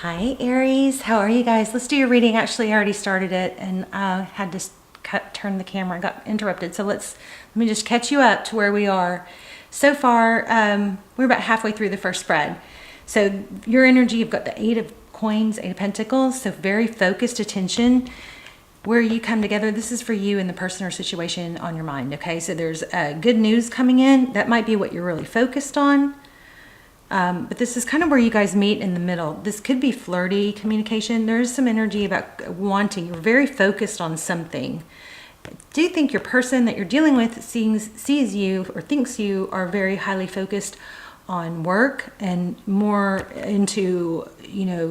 Hi Aries, how are you guys? Let's do your reading. Actually, I already started it and had to turn the camera. I got interrupted. So let me just catch you up to where we are. So far, we're about halfway through the first spread. So your energy, you've got the Eight of Coins, Eight of Pentacles. So very focused attention. Where you come together, this is for you and the person or situation on your mind. Okay, so there's good news coming in. That might be what you're really focused on. But this is kind of where you guys meet in the middle. This could be flirty communication. There's some energy about wanting. You're very focused on something. Do you think your person that you're dealing with sees you or thinks you are very highly focused on work and more into,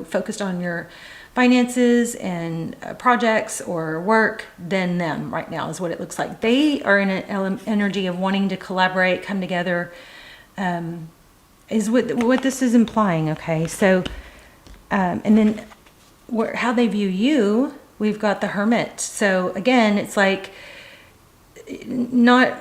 focused on your finances and projects or work than them right now is what it looks like. They are in an energy of wanting to collaborate, come together, is what this is implying. Okay, so and then how they view you, we've got the Hermit. So again, it's like not,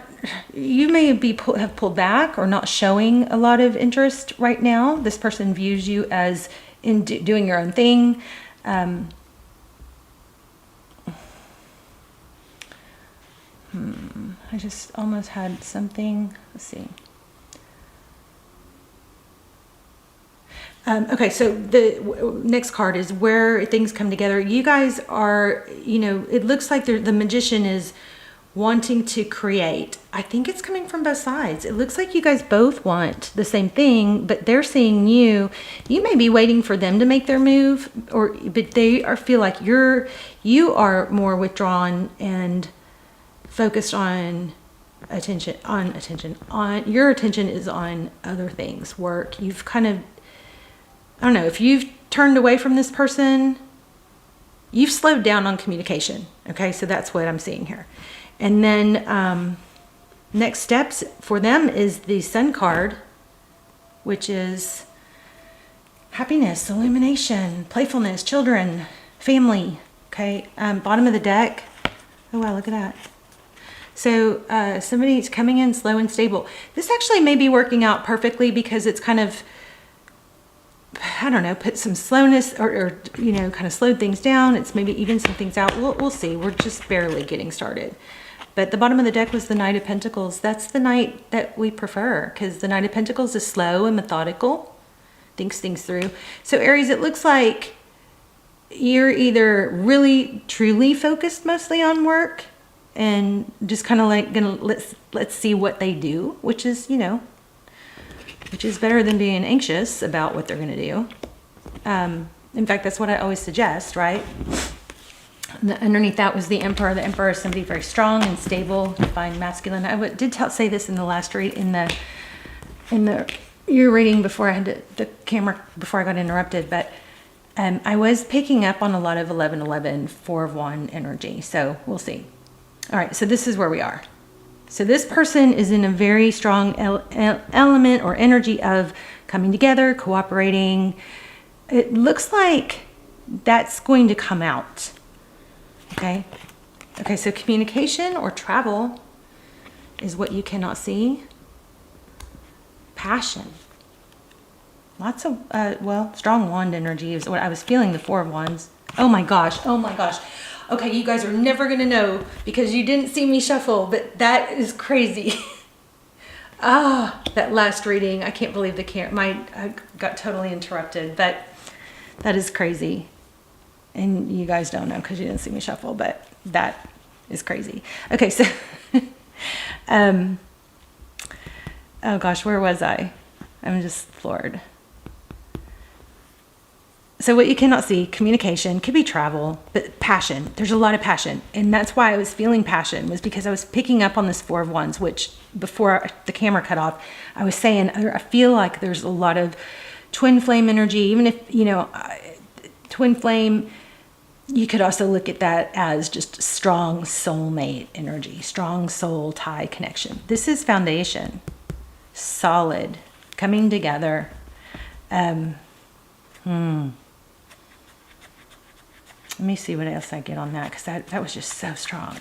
you may have pulled back or not showing a lot of interest right now. This person views you as in doing your own thing. I just almost had something. Let's see. Okay, so the next card is where things come together. You guys are, it looks like the magician is wanting to create. I think it's coming from both sides. It looks like you guys both want the same thing, but they're seeing you. You may be waiting for them to make their move, but they feel like you are more withdrawn and focused on your attention is on other things, work. You've kind of, I don't know, if you've turned away from this person, you've slowed down on communication. Okay, so that's what I'm seeing here. And then next steps for them is the Sun card, which is happiness, illumination, playfulness, children, family. Okay, bottom of the deck. Oh wow, look at that. So somebody's coming in slow and stable. This actually may be working out perfectly because it's kind of, I don't know, put some slowness or kind of slowed things down. It's maybe even some things out. We'll see. We're just barely getting started. But the bottom of the deck was the Knight of Pentacles. That's the Knight that we prefer because the Knight of Pentacles is slow and methodical, thinks things through. So Aries, it looks like you're either really truly focused mostly on work and just kind of like let's see what they do, which is better than being anxious about what they're going to do. In fact, that's what I always suggest, right? Underneath that was the Emperor. The Emperor is somebody very strong and stable, divine masculine. I did say this in the last read, in the year reading before I had the camera, before I got interrupted, but I was picking up on a lot of 1111, Four of Wands energy. So we'll see. All right, so this is where we are. So this person is in a very strong element or energy of coming together, cooperating. It looks like that's going to come out. Okay. Okay, so communication or travel is what you cannot see. Passion. Lots of, strong wand energy is what I was feeling, the Four of Wands. Oh my gosh. Oh my gosh. Okay, you guys are never going to know because you didn't see me shuffle, but that is crazy. That last reading, I can't believe I got totally interrupted, but that is crazy. And you guys don't know because you didn't see me shuffle, but that is crazy. Okay, so, oh gosh, where was I? I'm just floored. So what you cannot see, communication, could be travel, but passion. There's a lot of passion. And that's why I was feeling passion, was because I was picking up on this Four of Wands, which before the camera cut off, I was saying, I feel like there's a lot of twin flame energy. Even if, twin flame, you could also look at that as just strong soulmate energy, strong soul tie connection. This is foundation, solid, coming together. Let me see what else I get on that, because that was just so strong.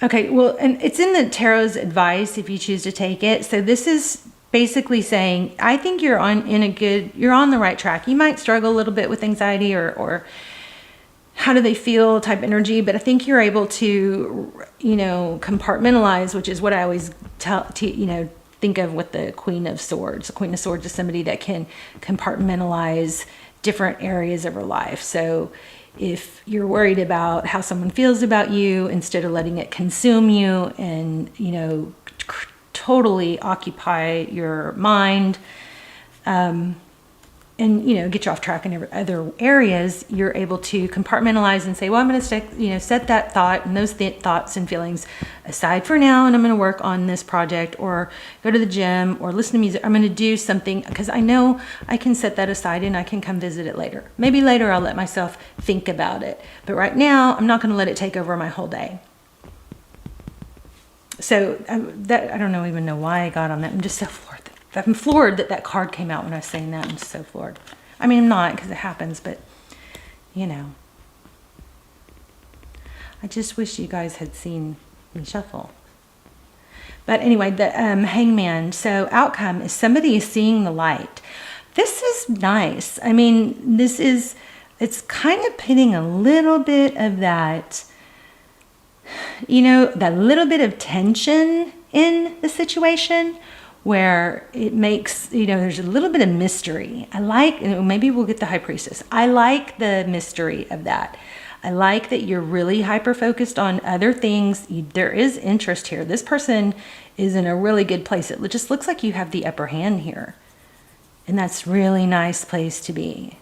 Okay, well, and it's in the tarot's advice if you choose to take it. So this is basically saying, I think you're on the right track. You might struggle a little bit with anxiety or how do they feel type energy, but I think you're able to, compartmentalize, which is what I always think of with the Queen of Swords. The Queen of Swords is somebody that can compartmentalize different areas of her life. So if you're worried about how someone feels about you, instead of letting it consume you and, totally occupy your mind, and get you off track in other areas, you're able to compartmentalize and say, well, I'm going to set that thought and those thoughts and feelings aside for now, and I'm going to work on this project or go to the gym or listen to music. I'm going to do something because I know I can set that aside and I can come visit it later. Maybe later I'll let myself think about it, but right now I'm not going to let it take over my whole day. So I don't even know why I got on that. I'm just so floored. I'm floored that card came out when I was saying that. I'm so floored. I mean, I'm not, because it happens, but, I just wish you guys had seen me shuffle. But anyway, the Hangman. So outcome is somebody is seeing the light. This is nice. I mean, it's kind of putting a little bit of that, that little bit of tension in the situation, where it makes, there's a little bit of mystery. I like, maybe we'll get the High Priestess. I like the mystery of that. I like that you're really hyper-focused on other things. There is interest here. This person is in a really good place. It just looks like you have the upper hand here. And that's really nice place to be.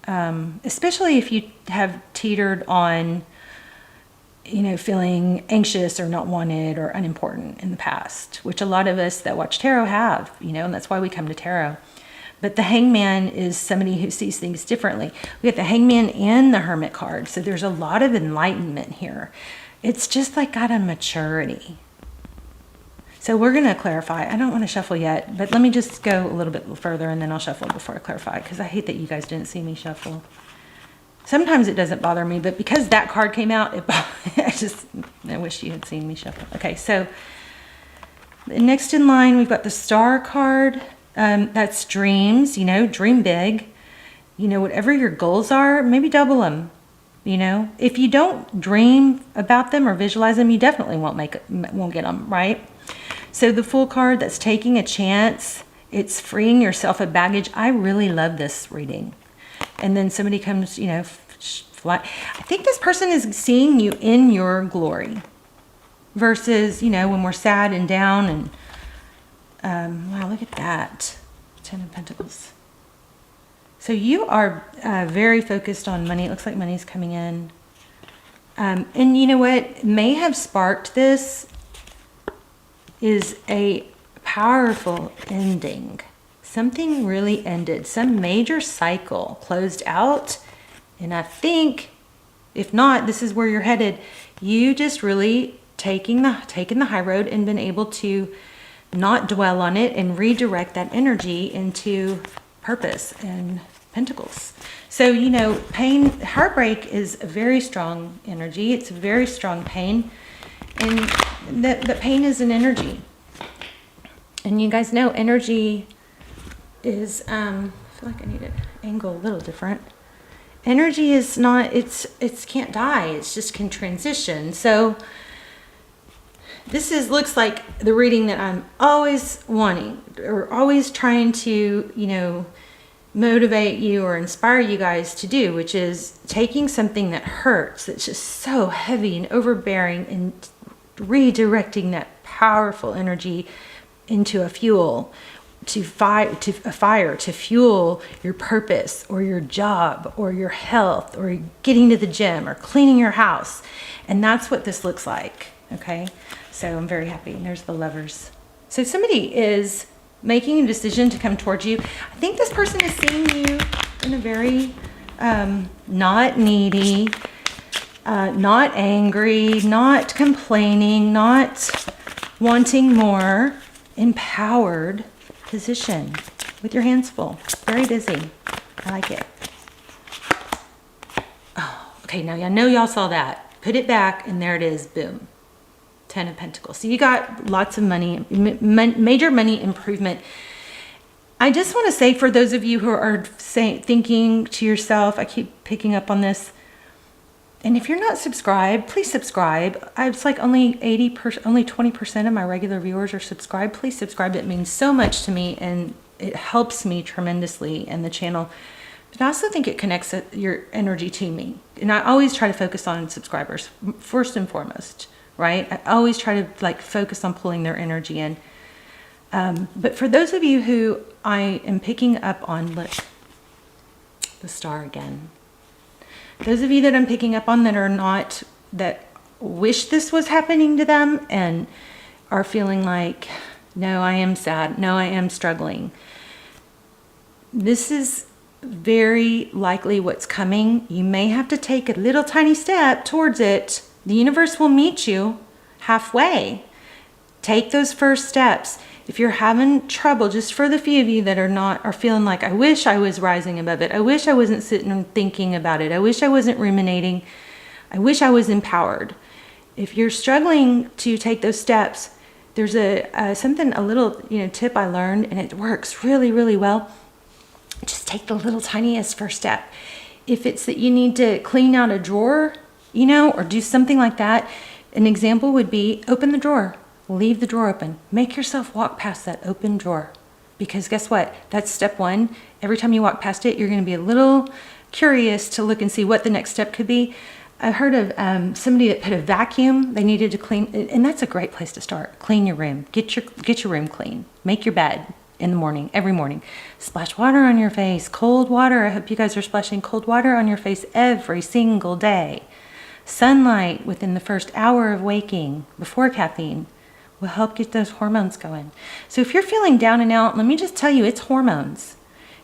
Especially if you have teetered on feeling anxious or not wanted or unimportant in the past, which a lot of us that watch tarot have, and that's why we come to tarot. But the Hangman is somebody who sees things differently. We have the Hangman and the Hermit card. So there's a lot of enlightenment here. It's just like got a maturity. So we're going to clarify. I don't want to shuffle yet, but let me just go a little bit further and then I'll shuffle before I clarify, because I hate that you guys didn't see me shuffle. Sometimes it doesn't bother me, but because that card came out, I wish you had seen me shuffle. Okay, so next in line, we've got the Star card. That's dreams, dream big. Whatever your goals are, maybe double them. If you don't dream about them or visualize them, you definitely won't get them, right? So the Fool card, that's taking a chance. It's freeing yourself of baggage. I really love this reading. And then somebody comes, fly. I think this person is seeing you in your glory versus, when we're sad and down and, wow, look at that. 10 of Pentacles. So you are very focused on money. It looks like money's coming in. And you know what may have sparked this is a powerful ending. Something really ended. Some major cycle closed out. And I think, if not, this is where you're headed. You just really taken the high road and been able to not dwell on it and redirect that energy into purpose and Pentacles. So, pain, heartbreak is a very strong energy. It's a very strong pain. And that pain is an energy. And you guys know energy is, I feel like I need to angle a little different. Energy is not, it's can't die. It's just can transition. So this looks like the reading that I'm always wanting or always trying to, motivate you or inspire you guys to do, which is taking something that hurts, that's just so heavy and overbearing, and redirecting that powerful energy into a fuel, to fire, to fuel your purpose or your job or your health or getting to the gym or cleaning your house. And that's what this looks like. Okay. So I'm very happy. And there's the Lovers. So somebody is making a decision to come towards you. I think this person is seeing you in a very not needy, not angry, not complaining, not wanting more, empowered position with your hands full. Very busy. I like it. Oh, okay, now I know y'all saw that. Put it back and there it is. Boom. Ten of Pentacles. So you got lots of money, major money improvement. I just want to say, for those of you who are thinking to yourself, I keep picking up on this, and if you're not subscribed, please subscribe. It's like only 20% of my regular viewers are subscribed. Please subscribe. It means so much to me, and it helps me tremendously in the channel. But I also think it connects your energy to me. And I always try to focus on subscribers first and foremost, right? I always try to like focus on pulling their energy in. But for those of you who I am picking up on, look, the star again. Those of you that I'm picking up on that wish this was happening to them and are feeling like, no, I am sad. No, I am struggling. This is very likely what's coming. You may have to take a little tiny step towards it. The universe will meet you halfway. Take those first steps. If you're having trouble, just for the few of you that are feeling like, I wish I was rising above it. I wish I wasn't sitting and thinking about it. I wish I wasn't ruminating. I wish I was empowered. If you're struggling to take those steps, there's a little tip I learned, and it works really, really well. Just take the little tiniest first step. If it's that you need to clean out a drawer, or do something like that, an example would be open the drawer. Leave the drawer open. Make yourself walk past that open drawer. Because guess what? That's step one. Every time you walk past it, you're going to be a little curious to look and see what the next step could be. I heard of somebody that put a vacuum. They needed to clean, and that's a great place to start. Clean your room. Get your room clean. Make your bed in the morning, every morning. Splash water on your face. Cold water. I hope you guys are splashing cold water on your face every single day. Sunlight within the first hour of waking, before caffeine, will help get those hormones going. So if you're feeling down and out, let me just tell you, it's hormones.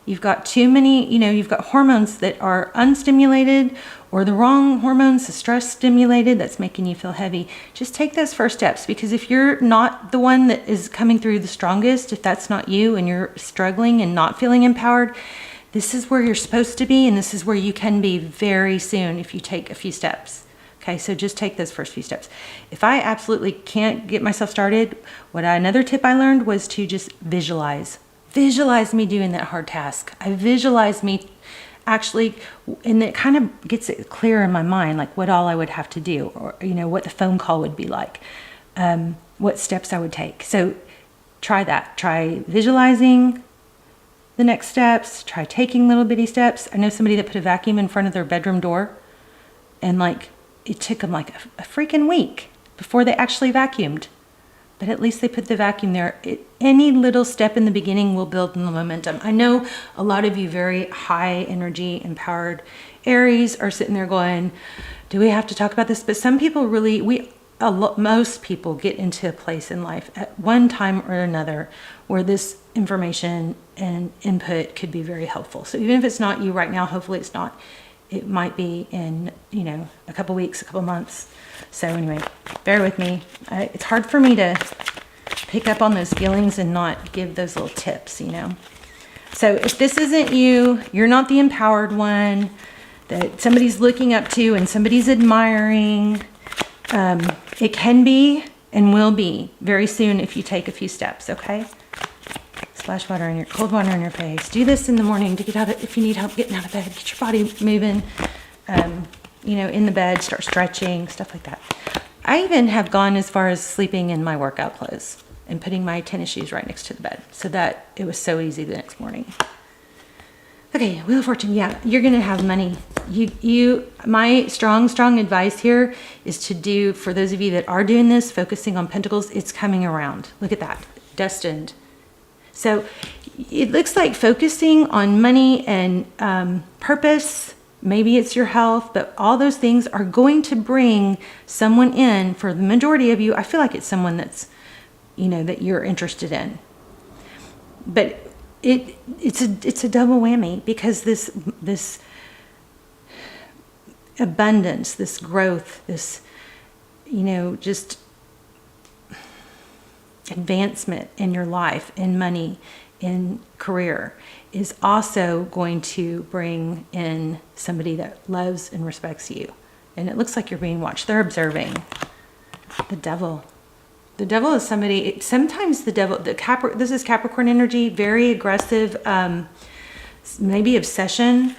You've got too many, you've got hormones that are unstimulated, or the wrong hormones, the stress stimulated, that's making you feel heavy. Just take those first steps, because if you're not the one that is coming through the strongest, if that's not you and you're struggling and not feeling empowered, this is where you're supposed to be, and this is where you can be very soon if you take a few steps. Okay, so just take those first few steps. If I absolutely can't get myself started, another tip I learned was to just visualize. Visualize me doing that hard task. I visualize me actually, and it kind of gets it clear in my mind, like what all I would have to do, or what the phone call would be like, what steps I would take. So try that. Try visualizing the next steps. Try taking little bitty steps. I know somebody that put a vacuum in front of their bedroom door, and it took them like a freaking week before they actually vacuumed. But at least they put the vacuum there. Any little step in the beginning will build the momentum. I know a lot of you very high energy, empowered Aries are sitting there going, do we have to talk about this? But some people most people get into a place in life at one time or another where this information and input could be very helpful. So even if it's not you right now, hopefully it's not. It might be in, a couple weeks, a couple months. So anyway, bear with me. It's hard for me to pick up on those feelings and not give those little tips, So if this isn't you, you're not the empowered one that somebody's looking up to and somebody's admiring. It can be and will be very soon if you take a few steps, okay? Splash cold water on your face. Do this in the morning to get out if you need help getting out of bed. Get your body moving, in the bed, start stretching, stuff like that. I even have gone as far as sleeping in my workout clothes and putting my tennis shoes right next to the bed so that it was so easy the next morning. Okay, Wheel of Fortune. Yeah, you're going to have money. My strong advice here is to do, for those of you that are doing this, focusing on Pentacles, it's coming around. Look at that. Destined. So it looks like focusing on money and purpose, maybe it's your health, but all those things are going to bring someone in. For the majority of you, I feel like it's someone that's, that you're interested in. But it's a double whammy, because this abundance, this growth, this, just advancement in your life, in money, in career, is also going to bring in somebody that loves and respects you. And it looks like you're being watched. They're observing. The Devil. The devil is somebody, sometimes the devil, this is Capricorn energy, very aggressive, maybe obsession.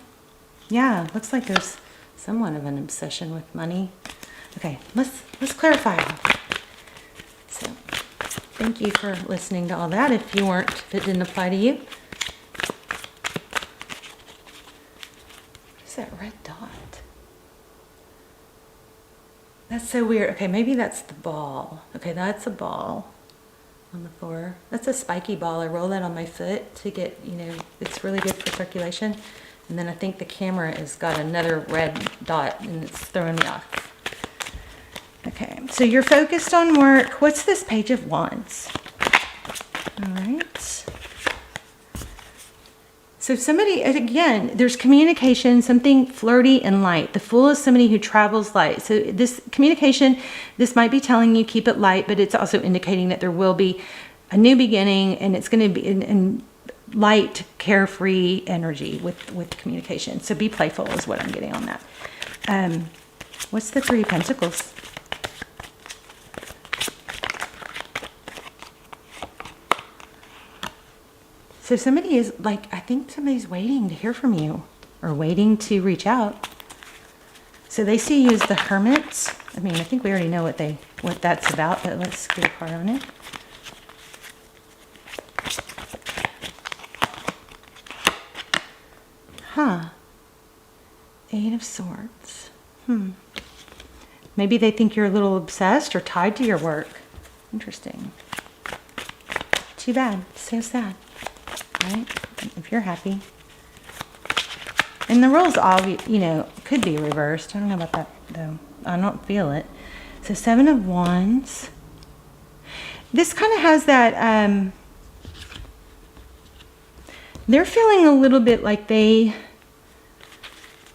Yeah, looks like there's somewhat of an obsession with money. Okay, let's clarify. So, thank you for listening to all that. If it didn't apply to you. What is that red dot? That's so weird. Okay, maybe that's the ball. Okay, that's a ball on the floor. That's a spiky ball. I roll that on my foot to get, it's really good for circulation. And then I think the camera has got another red dot and it's throwing me off. Okay, so you're focused on work. What's this Page of Wands? All right. So somebody, again, there's communication, something flirty and light. The Fool is somebody who travels light. So this communication, this might be telling you keep it light, but it's also indicating that there will be a new beginning, and it's going to be in light, carefree energy with communication. So be playful is what I'm getting on that. What's the Three of Pentacles? So somebody is I think somebody's waiting to hear from you or waiting to reach out. So they see you as the Hermit. I mean, I think we already know what that's about, but let's get a card on it. Huh. Eight of Swords. Maybe they think you're a little obsessed or tied to your work. Interesting. Too bad. So sad. Right? If you're happy. And the roles could be reversed. I don't know about that though. I don't feel it. So Seven of Wands. This kind of has that, they're feeling a little bit like they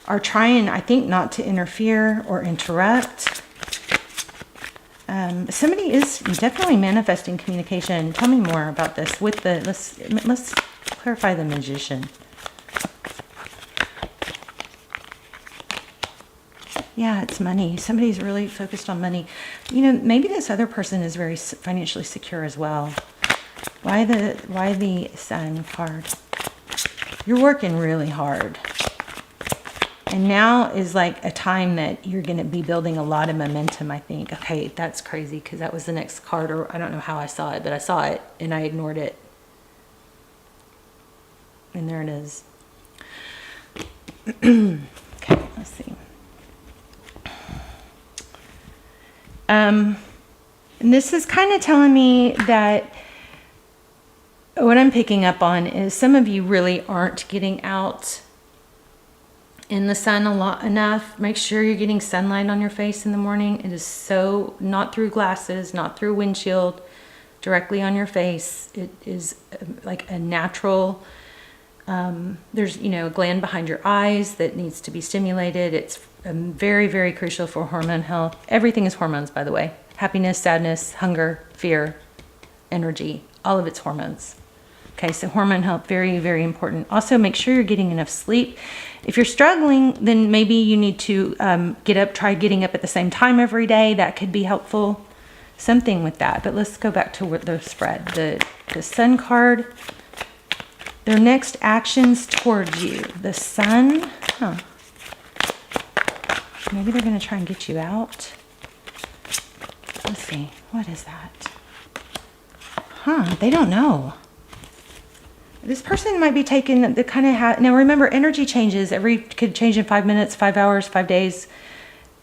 are trying, I think, not to interfere or interrupt. Somebody is definitely manifesting communication. Tell me more about this with the, let's clarify the Magician. Yeah, it's money. Somebody's really focused on money. Maybe this other person is very financially secure as well. Why the Sun card? You're working really hard. And now is like a time that you're going to be building a lot of momentum, I think. Okay, that's crazy because that was the next card, or I don't know how I saw it, but I saw it and I ignored it. And there it is. Okay, let's see. And this is kind of telling me that what I'm picking up on is some of you really aren't getting out in the sun enough. Make sure you're getting sunlight on your face in the morning. It is so, not through glasses, not through windshield, directly on your face. It is like a natural, there's, a gland behind your eyes that needs to be stimulated. It's very, very crucial for hormone health. Everything is hormones, by the way. Happiness, sadness, hunger, fear, energy, all of it's hormones. Okay, so hormone health, very, very important. Also, make sure you're getting enough sleep. If you're struggling, then maybe you need to try getting up at the same time every day. That could be helpful. Something with that. But let's go back to the spread. The Sun card. Their next actions towards you. The Sun. Huh. Maybe they're going to try and get you out. Let's see. What is that? Huh. They don't know. This person might be taking the kind of now remember, energy changes. Could change in 5 minutes, 5 hours, 5 days.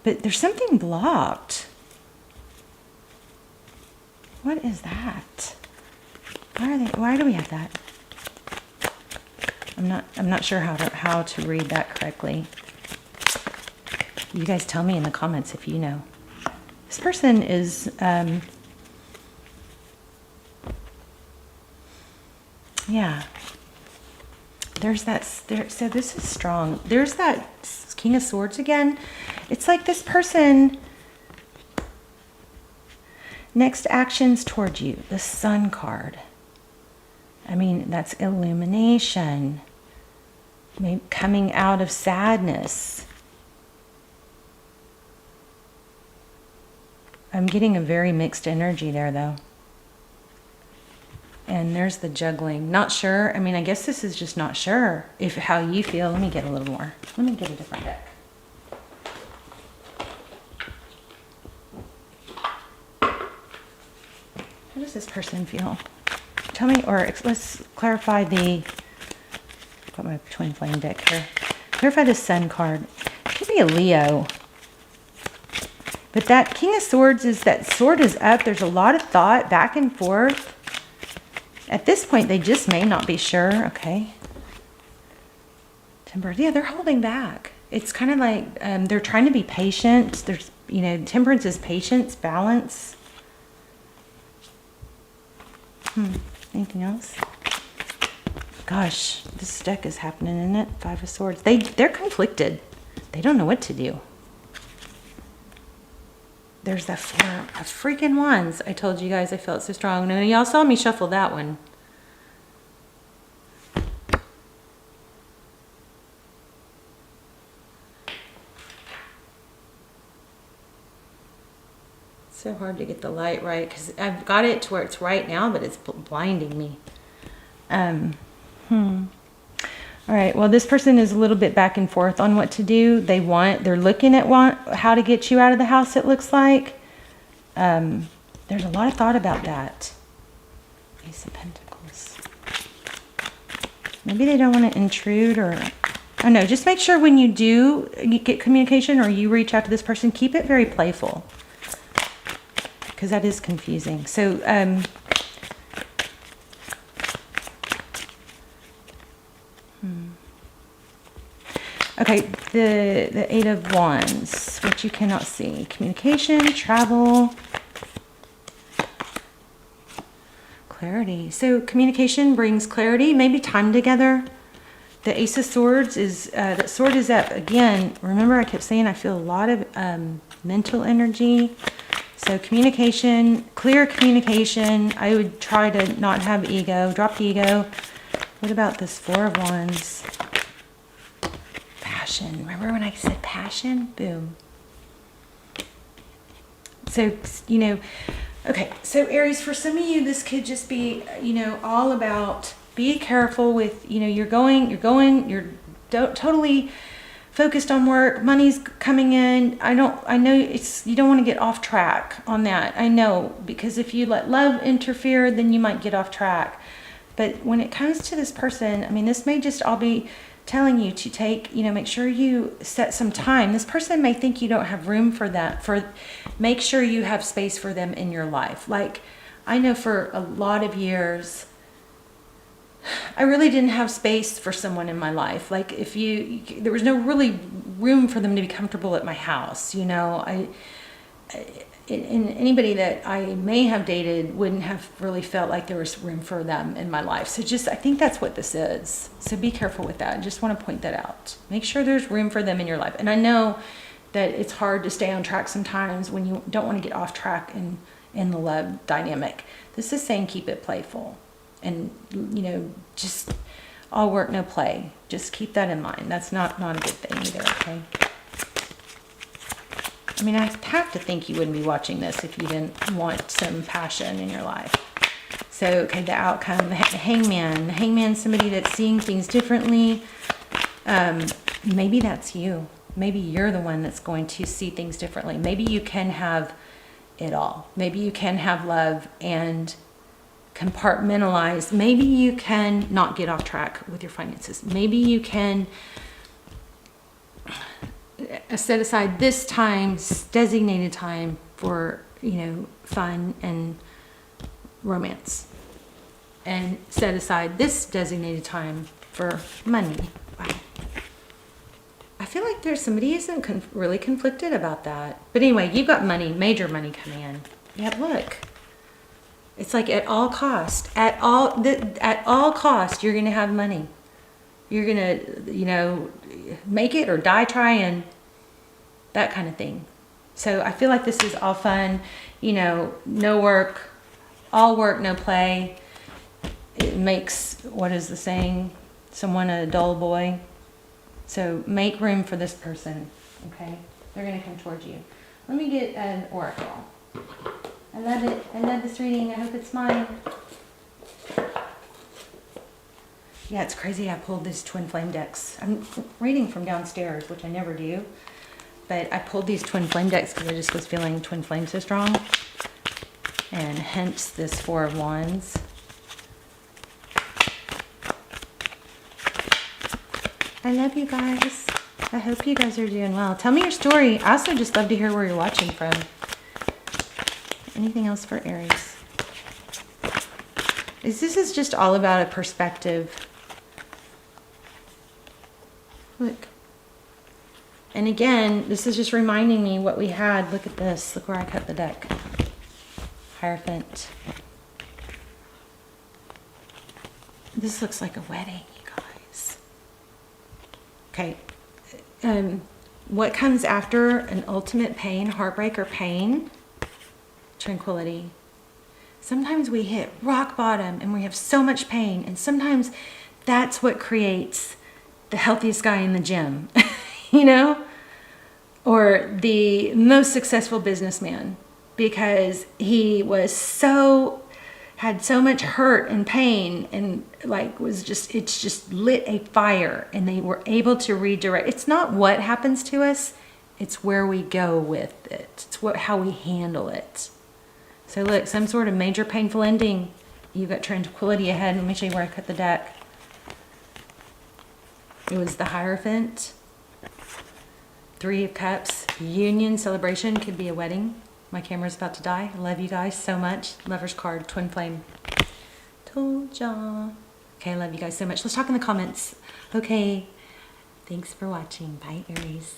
But there's something blocked. What is that? Why do we have that? I'm not sure how to read that correctly. You guys tell me in the comments if you know. This person is yeah. There's that. So this is strong. There's that King of Swords again. It's like this person. Next actions towards you. The Sun card. I mean, that's illumination. Maybe coming out of sadness. I'm getting a very mixed energy there, though. And there's the juggling. Not sure. I mean, I guess this is just not sure if how you feel. Let me get a little more. Let me get a different deck. How does this person feel? Tell me, or let's clarify the... I've got my twin flame deck here. Clarify the Sun card. It could be a Leo. But that King of Swords is, that sword is up. There's a lot of thought back and forth. At this point, they just may not be sure. Okay. Temperance. Yeah, they're holding back. It's kind of like they're trying to be patient. There's, you know, Temperance is patience, balance. Anything else? Gosh, this deck is happening, isn't it? Five of Swords. They're conflicted. They don't know what to do. There's the Four of freaking Wands. I told you guys I felt so strong. And y'all saw me shuffle that one. It's so hard to get the light right because I've got it to where it's right now, but it's blinding me. All right, well, this person is a little bit back and forth on what to do. They're looking at how to get you out of the house, it looks like. There's a lot of thought about that. Ace of Pentacles. Maybe they don't want to intrude, or... Oh, no, just make sure when you get communication or you reach out to this person, keep it very playful. Because that is confusing. So, okay, the Eight of Wands, which you cannot see. Communication, travel, clarity. So communication brings clarity, maybe time together. The Ace of Swords is, that sword is up. Again, remember I kept saying I feel a lot of mental energy. So communication, clear communication. I would try to not have ego, drop the ego. What about this Four of Wands? Passion. Remember when I said passion? Boom. So, you know, okay. So Aries, for some of you, this could just be, you know, all about be careful with, you know, you're totally focused on work. Money's coming in. I know you don't want to get off track on that. I know, because if you let love interfere, then you might get off track. But when it comes to this person, I mean, this may just all be telling you to take, you know, make sure you set some time. This person may think you don't have room for that. Make sure you have space for them in your life. Like, I know for a lot of years, I really didn't have space for someone in my life. Like, there was no really room for them to be comfortable at my house. You know, and anybody that I may have dated wouldn't have really felt like there was room for them in my life. So I think that's what this is. So be careful with that. I just want to point that out. Make sure there's room for them in your life. And I know that it's hard to stay on track sometimes when you don't want to get off track in the love dynamic. This is saying keep it playful. And, you know, just all work, no play. Just keep that in mind. That's not a good thing either, okay? I mean, I have to think you wouldn't be watching this if you didn't want some passion in your life. So, okay, the outcome, the hangman. The hangman, somebody that's seeing things differently. Maybe that's you. Maybe you're the one that's going to see things differently. Maybe you can have it all. Maybe you can have love and compartmentalize. Maybe you can not get off track with your finances. Maybe you can set aside this time, designated time for, you know, fun and romance, and set aside this designated time for money. Wow. I feel like there's somebody who isn't really conflicted about that. But anyway, you've got money, major money coming in. Yeah, look. It's like at all cost, at all cost, you're going to have money. You're going to, you know, make it or die trying, that kind of thing. So I feel like this is all fun, you know, no work, all work, no play. It makes, what is the saying? Someone a dull boy. So make room for this person, okay? They're going to come towards you. Let me get an oracle. I love it. I love this reading. I hope it's mine. Yeah, it's crazy. I pulled these twin flame decks. I'm reading from downstairs, which I never do. But I pulled these twin flame decks because I just was feeling twin flame so strong. And hence this Four of Wands. I love you guys. I hope you guys are doing well. Tell me your story. I also just love to hear where you're watching from. Anything else for Aries? This is just all about a perspective. Look. And again, this is just reminding me what we had. Look at this. Look where I cut the deck. Hierophant. This looks like a wedding, you guys. Okay. What comes after an ultimate pain, heartbreak, or pain? Tranquility. Sometimes we hit rock bottom and we have so much pain, and sometimes that's what creates the healthiest guy in the gym, you know, or the most successful businessman, because he had so much hurt and pain, and it's just lit a fire, and they were able to redirect. It's not what happens to us, it's where we go with it. It's how we handle it. So look, some sort of major painful ending. You've got tranquility ahead. Let me show you where I cut the deck. It was the Hierophant. Three of Cups. Union, celebration. Could be a wedding. My camera's about to die. I love you guys so much. Lover's card, twin flame. Told ya. Okay, I love you guys so much. Let's talk in the comments. Okay. Thanks for watching. Bye, Aries.